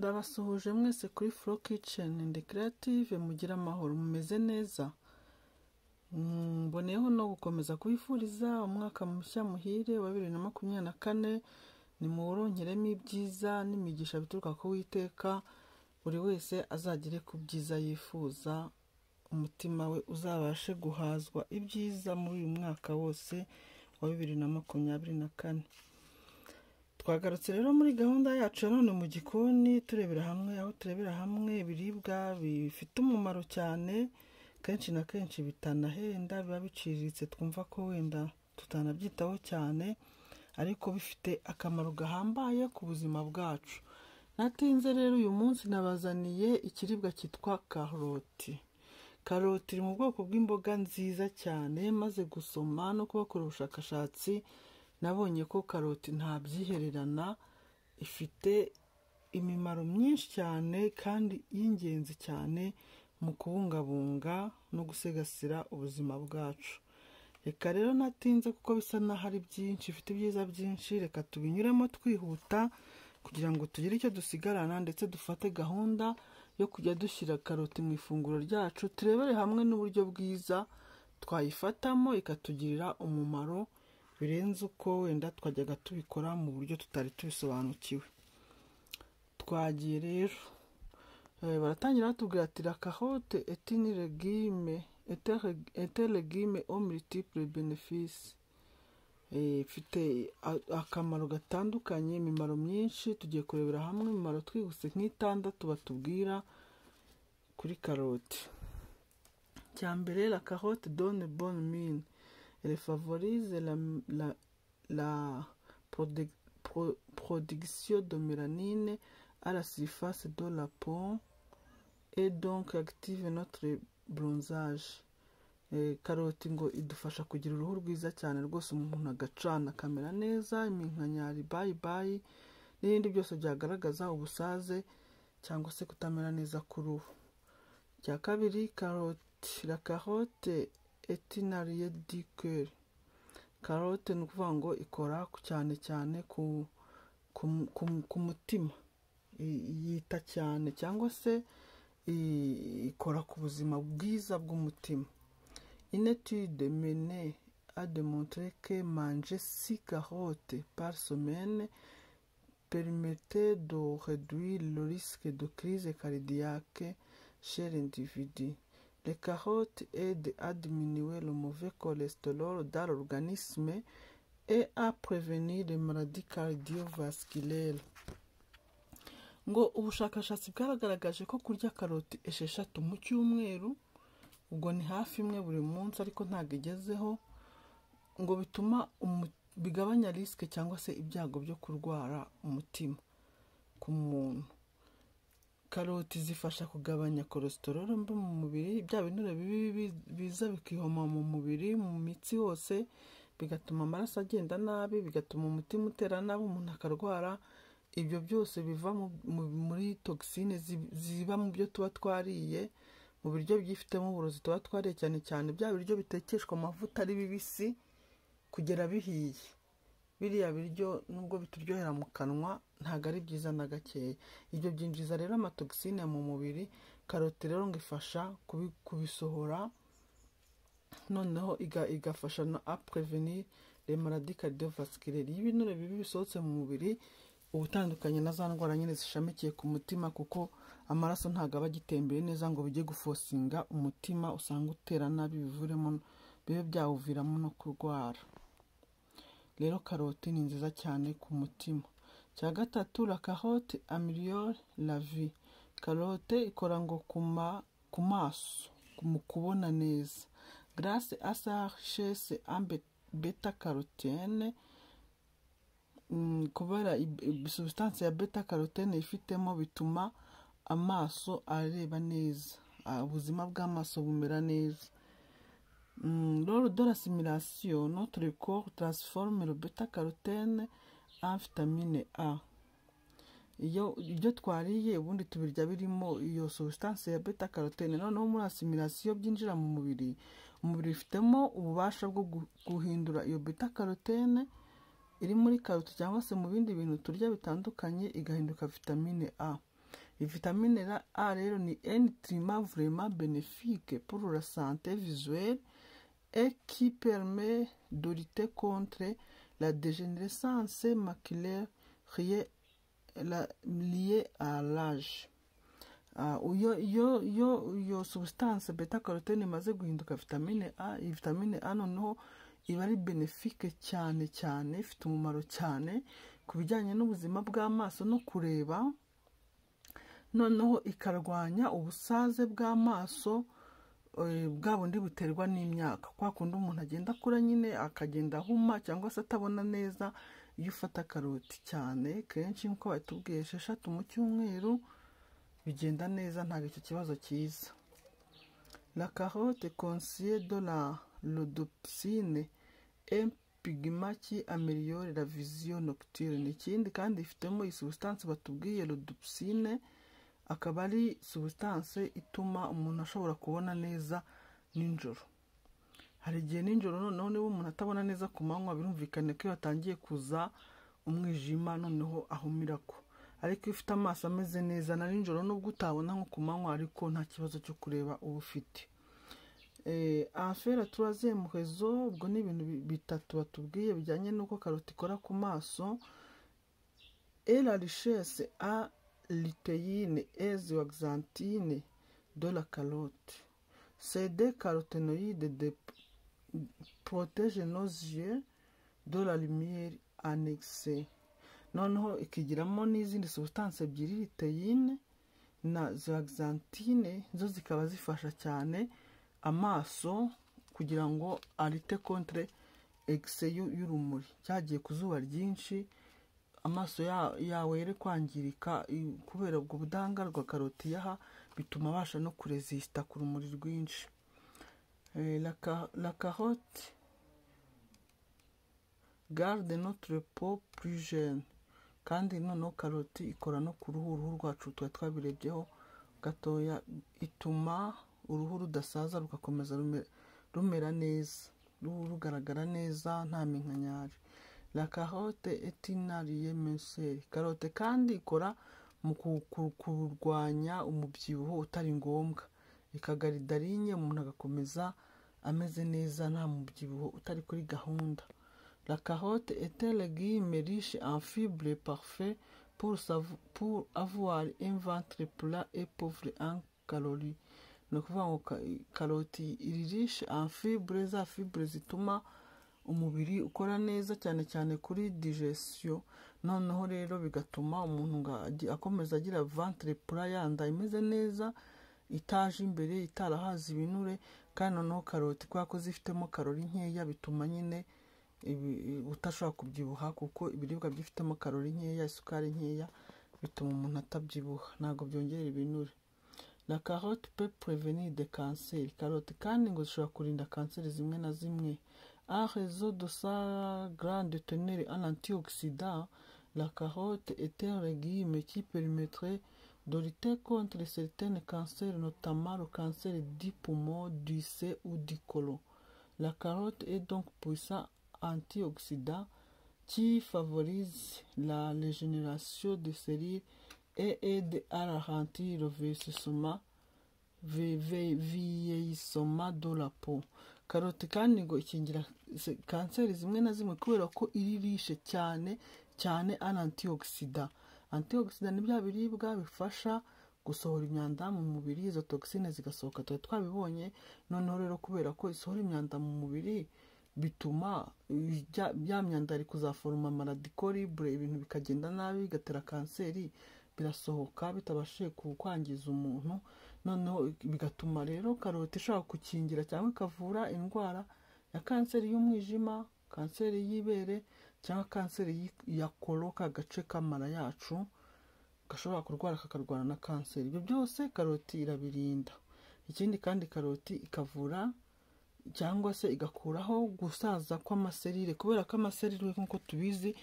Ndabasuhuje mwese kuri Flow Kitchen and Creative, mugira amahoro, mumeze neza. Mboneyeho no gukomeza kubifuriza umwaka mushya muhire wa 2024, nimuronkeremo ibyiza n'imigisha bituruka ku Uwiteka, buri wese azagire ku byiza yifuza, umutima we uzabashe guhazwa ibyiza muri uyu mwaka wose wa 2024. Twagarutse rero muri gahunda yacu none mu gikoni turebera hamwe ibiribwa bifite umumaro cyane, kenshi na kenshi bitanahenda, biba biciriritse twumva ko wenda tutanabyitaho cyane, ariko bifite akamaro gahambaye ku buzima bwacu. Natinze rero uyu munsi nabazaniye ikiribwa cyitwa karoti. Karoti iri mu bwoko bw'imboga nziza cyane, maze gusoma no kubakora ubushakashatsi nabonye ko karoti nta byihererana, ifite imimaro myinshi cyane kandi y'ingenzi cyane mu kubungabunga no gusigasira ubuzima bwacu. Reka rero natinze kuko bisa naho ari byinshi, ifite ibyiza byinshi, reka tubinyuremo twihuta kugira ngo tugire icyo dusigarana, ndetse dufate gahunda yo kujya dushyira karoti mu ifunguro ryacu, turebere hamwe n'uburyo bwiza twayifatamo ikatugirira umumaro birenze uko wenda twajyaga tubikora mu buryo tutari tubisobanukiwe. Twagiye rero baratangira batubwira ati la carotte est une légume aux multiples bénéfices. Ifite akamaro gatandukanye, imimaro myinshi, tugiye kurebera hamwe imimaro twihuse nk'itandatu batubwira kuri karoti. Cyambere, la carotte donne bonne mine. Elle favorise la production de mélanine à la surface de la peau et donc active notre bronzage. Karoti ngo idufasha kugira uruhu rwiza cyane rwose, umuntu agacana akamera neza, iminkanyari bayi n'ibindi byose byagaragaza ubusaze cyangwa se kutamera neza ku ruhu. Cya kabiri, la carotte est une alliée du cœur. Carotte ni ukuvuga ngo ikora cyane cyane ku mutima, yita cyane cyangwa se ikora ku buzima bwiza bw'umutima. Une étude menée a démontré que manger 6 carottes par semaine permettait de réduire le risque de crise cardiaque chez l'individu. Les carottes aident à diminuer le mauvais cholestérol dans l'organisme et à prévenir les maladies cardiovasculaires. Ngo ubushakashatsi bwaragaragaje ko kurya karoti 6 mu cyumweru, ubwo ni hafi imwe buri munsi ariko ntabwo igezeho, ngo bituma bigabanya risque cyangwa se ibyago byo kurwara umutima ku muntu. Karoti zifasha kugabanya cholesterol mbi mu mubiri, bya binure bibi biza bikihoma mu mubiri, mu mitsi hose, bigatuma amaraso agenda nabi, bigatuma umutima utera nabi, umuntu akarwara. Ibyo byose biva muri toxine ziba mu byo tuba twariye, mu biryo byifitemo uburozi tuba twariye, cyane cyane bya biryo bitekeshwa amavuta ari bibisi kugera bihiye. Biriya biryo nubwo bituryohera mu kanwa ntago ari byiza na gakeya, ibyo byinjiza rero amatoxine mu mubiri. Karoti rero ngo ifasha kubisohora, noneho igafasha no à prévenir les maladies cardiovasculaires. Ibinure bibi bisohotse mu mubiri ubutandukanye na za ndwara nyine zishamikiye ku mutima, kuko amaraso ntago aba agitembeye neza ngo bijye gufosinga umutima, usanga utera nabi, bibe byawuviramo no kurwara. Rero karoti ni nziza cyane ku mutima. Cya gatatu, la carotte améliore la vue. Karote ikora ngo ku maso, mu kubona neza. Grâce à sa richesse en bêta-carotène, kubera substance ya bêta-carotène ifitemo bituma amaso areba neza, ubuzima bw'amaso bumera neza. Lors de l'assimilation, notre corps transforme le bêta-carotène en vitamine A. Ibyo twariye ubundi tubirya birimo iyo substance ya bêta-carotène, noneho muri assimilation byinjira mu mubiri, umubiri ufitemo ububasha bwo guhindura iyo bêta-carotène iri muri karoti cyangwa se mu bindi bintu turya bitandukanye igahinduka vitamine A. vitamine A rero ni un nutriment vraiment bénéfique pour la santé visuelle et qui permet de lutter contre la dégénérescence maculaire liée à l'âge. Iyo substance beta carotene imaze guhinduka vitamine A, iyi vitamine A noneho iba ari benefique cyane cyane, ifite umumaro cyane ku bijyanye n'ubuzima bw'amaso no kureba, noneho ikarwanya ubusaze bw'amaso bwa bundi buterwa n'imyaka, kwa kundi umuntu agenda akura nyine akagenda ahuma cyangwa se atabona neza. Iyo ufata karoti cyane kenshi nk'uko batubwiye 6 mu cyumweru bigenda neza, ntabwo icyo kibazo cyiza. La carotte contient de la rhodopsine, un pigment qui améliore la vision nocturne. Ikindi kandi ifitemo substance batubwiye rhodopsine, akaba ari substance ituma umuntu ashobora kubona neza ninjoro. Hari igihe ninjoro noneho niba umuntu atabona neza ku manywa, birumvikane ko yatangiye kuza umwijima noneho ahumirako, ariko iyo ufite amaso ameze neza na ninjoro nubwo utabona nko ku manywa, ariko nta kibazo cyo kureba uba ufite. Afera troisième raison, ubwo ni ibintu bitatu batubwiye bijyanye n'uko karoti ikora ku maso. Et la richesse à lutéine et zeaxanthine de la carotte. Ces deux caroténoïdes protègent nos yeux de la lumière annexée. Noneho ikigiramo n'izindi substance ebyiri, lutéine na zeaxanthine, zo zikaba zifasha cyane amaso kugira ngo alite contre excès y'urumuri. Cyagiye ku zuba ryinshi amaso yawe yere kwangirika kubera ubwo budahangarwa karoti yaha, bituma abasha no kuresista ku rumuri rwinshi. La carotte garde notre peau plus jeune. Kandi noneho karoti ikora no ku ruhu rwacu, tuba twabirebyeho gatoya, ituma uruhu rudasaza rugakomeza rumera neza, rugaragara neza nta minkanyari. La carotte est une alliée mincelle. Carotte kandi ikora mu kurwanya umubyibuho utari ngombwa, ikagarida ligne umuntu agakomeza ameze neza nta mubyibuho utari kuri gahunda. La carotte est un légume riche en fibres parfait pour avoir un ventre plat et pauvre en calories. Ni ukuvuga ngo karoti iri riche en fibres, za fibres zituma umubiri ukora neza cyane cyane kuri digestion, noneho rero bigatuma umuntu akomeza agira ventre plat, yanda imeze neza, itaje imbere, itarahaza ibinure. Kandi noneho karoti kwa ko zifitemo karori nkeya, bituma nyine utashobora kubyibuha, kuko ibiribwa byifitemo karori nkeya, isukari nkeya, bituma umuntu atabyibuha, ntabwo byongera ibinure. La carotte peut prévenir des cancers. Karoti kandi ngo zishobora kurinda kanseri zimwe na zimwe. À raison de sa grande teneur en antioxydants, la carotte est un légume qui permettrait de lutter contre certains cancers, notamment le cancer du poumon, du sein ou du côlon. La carotte est donc puissant antioxydant qui favorise la régénération des cellules et aide à ralentir le vieillissement de la peau. Karoti kandi ngo ikingira kanseri zimwe na zimwe kubera ko iri rishe cyane cyane antioxydant. Antioxydant ni bya biribwa bifasha gusohora imyanda mu mubiri, izo toxine zigasohoka, tuba twabibonye. Noneho rero kubera ko isohora imyanda mu mubiri, bituma bya myanda ari kuzaforoma maladiko libre, ibintu bikagenda nabi, bigatera kanseri, birasohoka bitabashije kwangiza umuntu. Noneho bigatuma rero karoti ishobora gukingira cyangwa ikavura indwara ya kanseri y'umwijima, kanseri y'ibere, cyangwa kanseri ya koloka, agace k'amara yacu gashobora kurwara kakarwara na kanseri. Ibyo byose karoti irabirinda. Ikindi kandi karoti ikavura cyangwa se igakuraho gusaza kw'amaserire, kubera ko amaserire nk'uko tubizi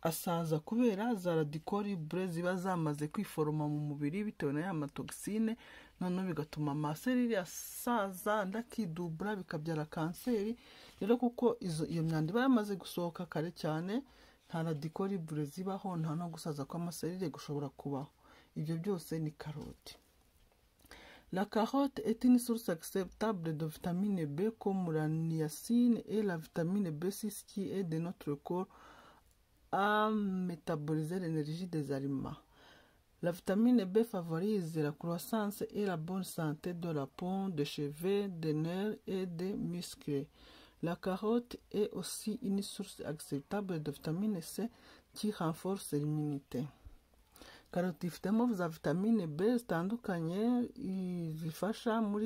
asaza kubera za radicaux libres ziba zamaze kwiforoma mu mubiri bitewe na ya matoxine, noneho bigatuma amaserire asaza ndakidubura, bikabyara kanseri. Rero kuko iyo myanda iba yamaze gusohoka kare cyane, nta radicaux libres zibaho, nta no gusaza kw'amaserire gushobora kubaho. ibyo byose ni karoti. La carotte est une source acceptable de vitamine B comme la niacine et la vitamine B6 qui aide notre corps à métaboliser l'énergie des aliments. La vitamine B favorise la croissance et la bonne santé de la peau, des cheveux, des nerfs et des muscles. La carotte est aussi une source acceptable de vitamine C qui renforce l'immunité. Karoti ifitemo za vitamine B zitandukanye zifasha mu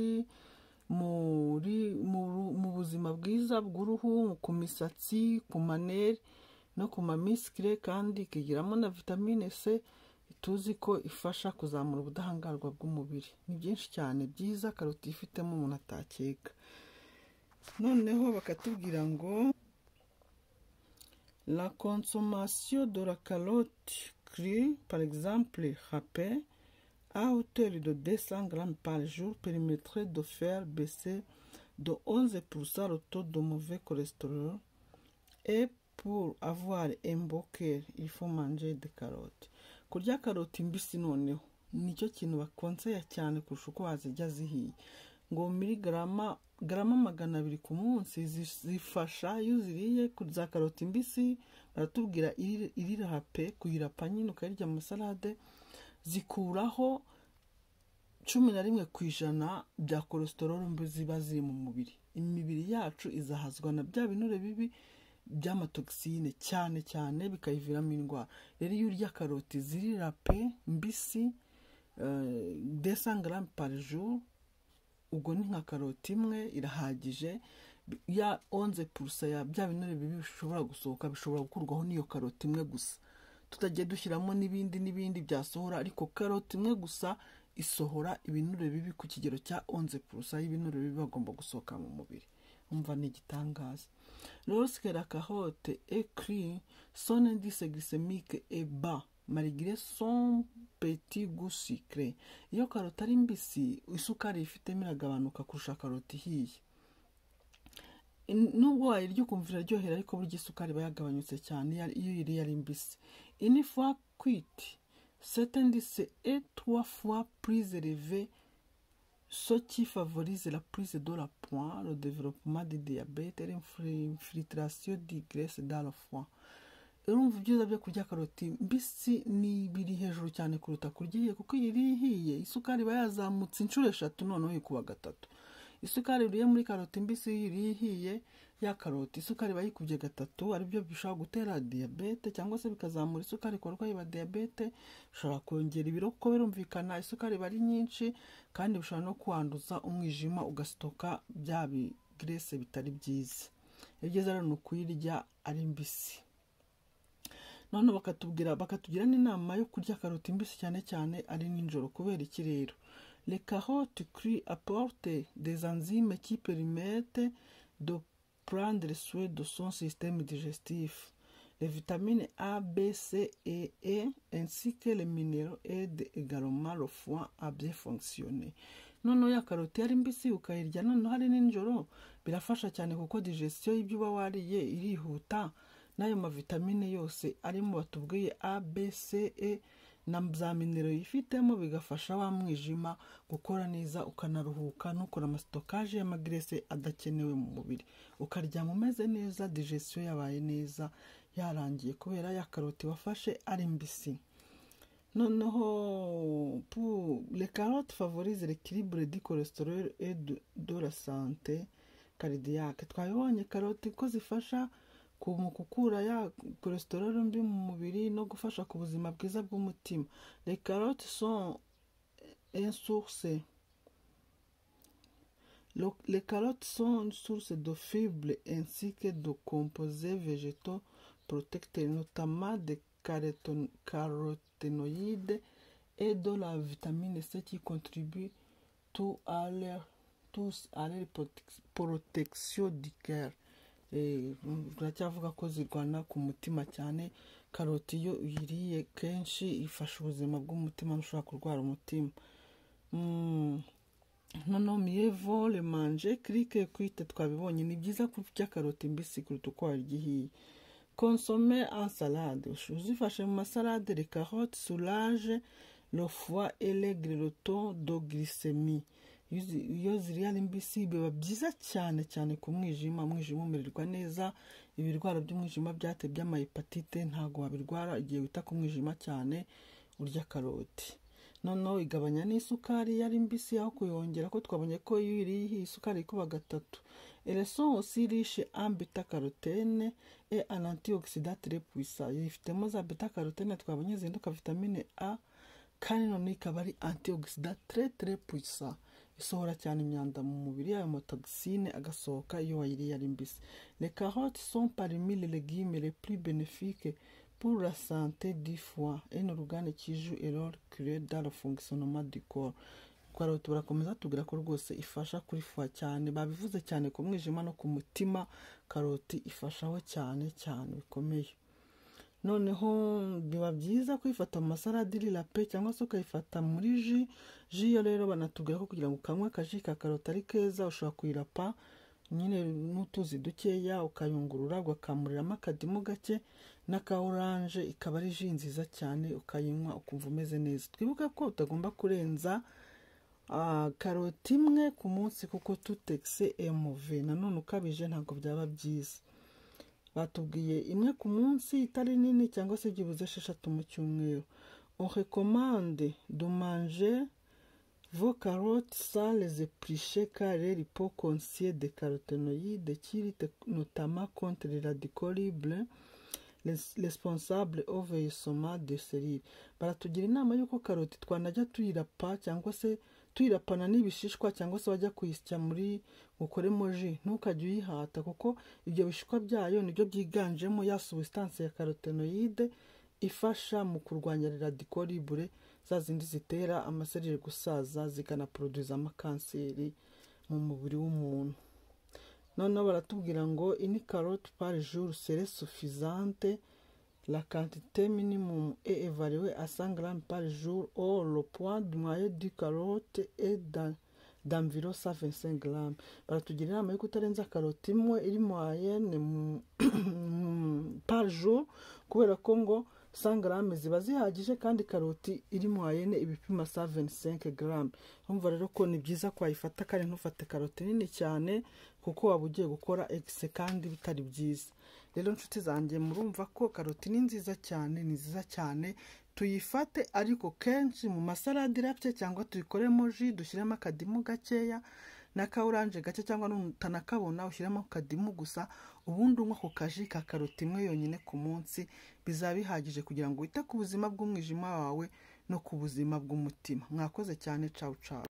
buzima bwiza bw'uruhu, ku misatsi, ku manere no ku mamisikire, kandi ikigiramo na vitamine C tuzi ko ifasha kuzamura ubudahangarwa bw'umubiri. Ni byinshi cyane byiza karoti ifitemo umuntu atakeka. Noneho bakatubwira ngo la consommation de la carotte crue, par exemple râpée, à hauteur de 200 grammes par jour permettrait de faire baisser de 11% le taux de mauvais cholestérol. Et pour avoir un beau cœur, il faut manger des carottes. Kurya karoti mbisi noneho nicyo kintu bakonseye cyane kurusha uko wazijya zihiye. Ngo miligrama 200 ku munsi zifasha iyo uziriye za karoti mbisi. Baratubwira iri rape, kuyirapa nyine ukayirya mu salade, zikuraho 11% bya cholesterol mbi ziba ziri mu mubiri. Imibiri yacu izahazwa na bya binure bibi by'amatoxine cyane cyane bikayiviramo indwara. Rero iyo urya karoti ziri rape mbisi 200 grammes par jour, ubwo ni nka karoti imwe irahagije. Ya 11% ya bya binure bibi bishobora gusohoka bishobora gukurwaho n'iyo karoti imwe gusa. Tutagiye dushyiramo n'ibindi byasohora, ariko karoti imwe gusa isohora ibinure bibi ku kigero cya 11% y'ibinure bibi bagomba gusohoka mu mubiri. Umva ni igitangaza. Lorsque la carotte est crue, son indice glycémique est bas malgré son petit goût sucré. Iyo karoti ari mbisi, isukari ifitemo iragabanuka kurusha karoti ihiye. Nubwo wayirya ukumva iraryohera, ariko burya isukari iba yagabanyutse cyane iyo iriye ari mbisi. Une fois cuite, cet indice est 3 fois plus élevé, ce qui favorise la prise de la poids, le développement du diabète et l'infiltration de graisse dans le foie. Urumva ibyiza byo kurya karoti mbisi ni biri hejuru cyane kuruta kurya, kuko iyo ihiye isukari iba yazamutse inshuro 3 noneho ikuba 3. Isukari iriye muri karoti mbisi ihiye, ya karoti isukari iba yikubye 3, aribyo bishobora gutera diabete cyangwa se bikazamura isukari ku barwayi ba diabete. Bishobora kongera ibiro kuko birumvikana isukari iba ari nyinshi, kandi bishobora no kwanduza umwijima ugasitoka bya graisse bitari byiza. Ibyiza rero ni ukuyirya ari mbisi. None bakatugira n'inama yo kurya karoti mbisi cyane cyane ari nijoro. Kubera iki rero? Les carottes crues apportent des enzymes qui permettent de prendre soin de son système digestif. Les vitamines A, B, C et E ainsi que les minéraux aident également le foie à bien fonctionner. Noneho ya karoti ari mbisi ukayirya noneho hari nijoro, birafasha cyane kuko digestion y'ibyo uba wariye irihuta. N'ayo mavitamine yose arimo batubwiye A, B, C, E na za minero yifitemo bigafasha wa mwijima gukora neza, ukanaruhuka, nukora amasitokaje y'amagrese adakenewe mu mubiri, ukaryama umeze neza, digestion yabaye neza yarangiye kubera ya karoti wafashe ari mbisi. Noneho les carottes favorisent l'équilibre du cholestérol et de la santé cardiaque. Twabonye karoti ko zifasha mu gukura ya cholesterol mbi mu mubiri no gufasha ku buzima bwiza bw'umutima. Les carottes sont une source de fibres ainsi que de composés végétaux protecteurs, notamment des caroténoïdes et de la vitamine C qui contribuent tous à leur protection du cœur. Turacyavuga ko zirwana ku mutima cyane. Karoti iyo uyiriye kenshi ifasha ubuzima bw'umutima, ntushobora kurwara umutima. Noneho mieux vaut le manger cru que cuite. Twabibonye ni byiza kurya karoti mbisi kuruta uko warya ihiye. Consommer en salade. Uzifashe mu masalade, les carottes soulagent le foie élève le taux de glycémie. Iyo ziriya ari mbisi biba byiza cyane cyane ku mwijima umererwa neza. Ibirwara by'umwijima byatebye amahepatite ntago wabirwara igihe wita ku mwijima cyane urya karoti. Noneho igabanya n'isukari yari mbisi aho kuyongera, ko twabonye ko iyo iriye isukari ikuba gatatu. Elles sont aussi riches en bêta-carotène et en antioxydants très puissants. Ifitemo za bêta-carotène twabonye zinduka vitamine A, kandi none ikaba ari antioxydant très puissant. Isohora cyane imyanda mu mubiri, ayo motoxine agasohoka iyo wayiriye ari mbisi. Les carottes sont parmi les légumes les plus bénéfiques pour la santé du foie, un organe qui joue un rôle clé dans le fonctionnement du corps. Karoti barakomeza tugira ko rwose ifasha kuri foie cyane, babivuze cyane ku mwijima no ku mutima. Karoti ifashaho cyane bikomeye. Noneho biba byiza kwifata mu masalade irilape cyangwa se ukayifata muri ji. Yo rero banatubwira ko kugira ngo ukanywe akaji ka karoti ari keza, ushobora kuyirapa nyine n'utuzi dukeya ukayungurura ugakamuriramo akadimu gake n'aka oranje, ikaba ari ji nziza cyane ukayinywa ukumva umeze neza. Twibuke ko utagomba kurenza karoti imwe ku munsi kuko tout excès est mauvais. Nanone ukabije ntabwo byaba byiza. Batubwiye imwe ku munsi itari nini cyangwa se byibuze 6 mu cyumweru. On recommande de manger vos carottes sans les éplucher car elles contiennent des caroténoïdes qui luttent notamment contre les radicaux libres responsables au vieillissement des cellules. Baratugira inama yuko karoti twanajya tuyirapa cyangwa se tuyirapana n'ibishishwa cyangwa se wajya kuyisya muri ukoremo ji. Ntukajye uyihata kuko ibyo bishishwa byayo nibyo byiganjemo ya substance ya carotenoide ifasha mu kurwanya radicaux libres, za zindi zitera amaserire gusaza zikanaproduza amakanseri mu mubiri w'umuntu. Noneho baratubwira ngo une carotte par jour serait suffisante. La quantité minimum est évaluée à 100 grammes par jour. Or, le poids moyen du carotte est d'environ 125 grammes. Baratugira inama yo kutarenza karoti imwe iri moyenne par jour, kubera ko ngo 100 grammes ziba zihagije kandi karoti iri moyenne ibipima 125 grammes. Umva rero ko ni byiza kwayifata kandi ntufate karoti nini cyane kuko waba ugiye gukora excès kandi bitari byiza. Rero nshuti zanjye murumva ko karoti ni nziza cyane, tuyifate ariko kenshi mu masalade irapye cyangwa tuyikoremo ji, dushyiremo akadimu gakeya n'aka oranje gake cyangwa nutanakabona ushyiramo akadimu gusa, ubundi unywa ku kaji ka karoti imwe yonyine ku munsi. Bizaba bihagije kugira ngo wite ku buzima bw'umwijima wawe no ku buzima bw'umutima. Mwakoze cyane, ciao ciao.